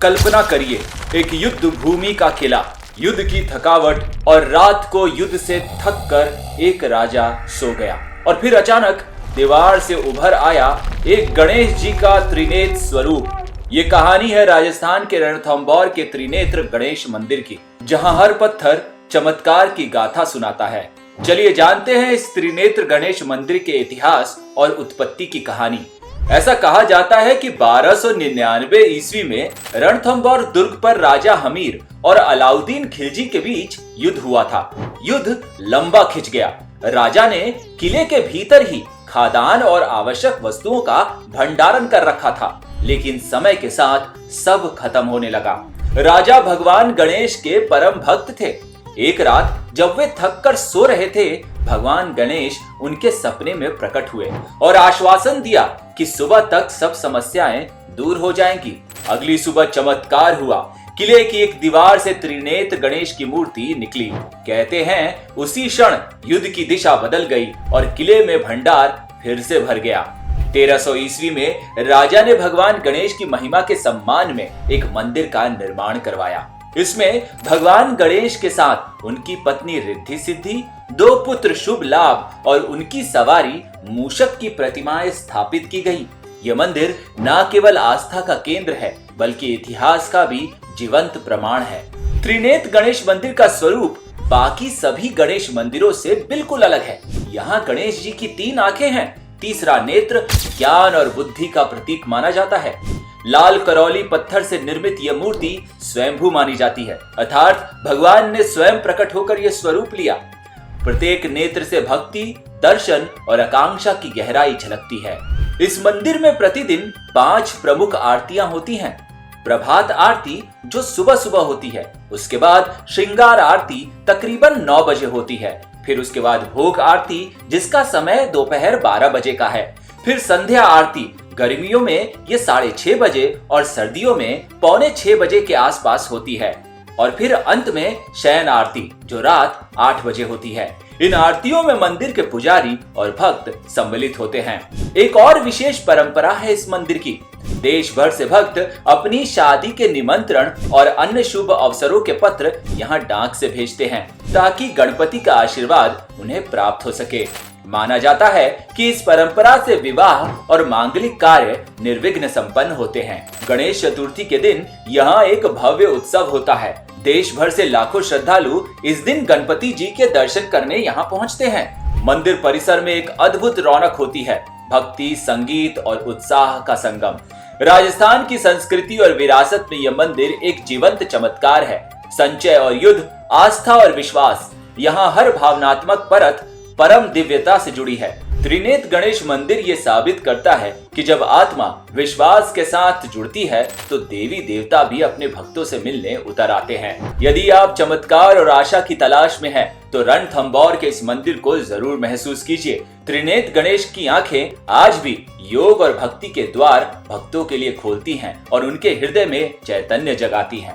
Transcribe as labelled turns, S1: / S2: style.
S1: कल्पना करिए, एक युद्ध भूमि का किला, युद्ध की थकावट और रात को युद्ध से थक कर एक राजा सो गया और फिर अचानक दीवार से उभर आया एक गणेश जी का त्रिनेत्र स्वरूप। ये कहानी है राजस्थान के रणथंभौर के त्रिनेत्र गणेश मंदिर की, जहां हर पत्थर चमत्कार की गाथा सुनाता है। चलिए जानते हैं इस त्रिनेत्र गणेश मंदिर के इतिहास और उत्पत्ति की कहानी। ऐसा कहा जाता है कि 1299 ईस्वी में रणथंभौर दुर्ग पर राजा हमीर और अलाउद्दीन खिलजी के बीच युद्ध हुआ था। युद्ध लंबा खिंच गया। राजा ने किले के भीतर ही खाद्यान्न और आवश्यक वस्तुओं का भंडारण कर रखा था, लेकिन समय के साथ सब खत्म होने लगा। राजा भगवान गणेश के परम भक्त थे। एक रात जब वे थक कर सो रहे थे, भगवान गणेश उनके सपने में प्रकट हुए और आश्वासन दिया कि सुबह तक सब समस्याएं दूर हो जाएंगी। अगली सुबह चमत्कार हुआ। किले की एक दीवार से त्रिनेत्र गणेश की मूर्ति निकली। कहते हैं उसी क्षण युद्ध की दिशा बदल गई और किले में भंडार फिर से भर गया। 1300 ईस्वी में राजा ने भगवान गणेश की महिमा के सम्मान में एक मंदिर का निर्माण करवाया। इसमें भगवान गणेश के साथ उनकी पत्नी रिद्धि सिद्धि, 2 पुत्र शुभ लाभ और उनकी सवारी मूषक की प्रतिमाएं स्थापित की गई। यह मंदिर न केवल आस्था का केंद्र है, बल्कि इतिहास का भी जीवंत प्रमाण है। त्रिनेत्र गणेश मंदिर का स्वरूप बाकी सभी गणेश मंदिरों से बिल्कुल अलग है। यहाँ गणेश जी की 3 आंखें हैं। तीसरा नेत्र ज्ञान और बुद्धि का प्रतीक माना जाता है। लाल करौली पत्थर से निर्मित यह मूर्ति स्वयंभू मानी जाती है, अर्थात भगवान ने स्वयं प्रकट होकर यह स्वरूप लिया। प्रत्येक नेत्र से भक्ति, दर्शन और आकांक्षा की गहराई झलकती है। इस मंदिर में प्रतिदिन 5 प्रमुख आरतियां होती हैं। प्रभात आरती जो सुबह सुबह होती है, उसके बाद श्रृंगार आरती तकरीबन 9 बजे होती है, फिर उसके बाद भोग आरती जिसका समय दोपहर 12 बजे का है, फिर संध्या आरती गर्मियों में ये 6:30 बजे और सर्दियों में 5:45 बजे के आसपास होती है, और फिर अंत में शयन आरती जो रात 8 बजे होती है। इन आरतियों में मंदिर के पुजारी और भक्त सम्मिलित होते हैं। एक और विशेष परंपरा है इस मंदिर की। देश भर से भक्त अपनी शादी के निमंत्रण और अन्य शुभ अवसरों के पत्र यहाँ डाक से भेजते हैं, ताकि गणपति का आशीर्वाद उन्हें प्राप्त हो सके। माना जाता है कि इस परंपरा से विवाह और मांगलिक कार्य निर्विघ्न संपन्न होते हैं। गणेश चतुर्थी के दिन यहाँ एक भव्य उत्सव होता है। देश भर से लाखों श्रद्धालु इस दिन गणपति जी के दर्शन करने यहाँ पहुँचते हैं। मंदिर परिसर में एक अद्भुत रौनक होती है। भक्ति, संगीत और उत्साह का संगम। राजस्थान की संस्कृति और विरासत में यह मंदिर एक जीवंत चमत्कार है। संचय और युद्ध, आस्था और विश्वास, यहाँ हर भावनात्मक परत परम दिव्यता से जुड़ी है। त्रिनेत्र गणेश मंदिर ये साबित करता है कि जब आत्मा विश्वास के साथ जुड़ती है, तो देवी देवता भी अपने भक्तों से मिलने उतर आते हैं। यदि आप चमत्कार और आशा की तलाश में हैं, तो रणथंभौर के इस मंदिर को जरूर महसूस कीजिए। त्रिनेत्र गणेश की आंखें आज भी योग और भक्ति के द्वार भक्तों के लिए खोलती हैं और उनके हृदय में चैतन्य जगाती हैं।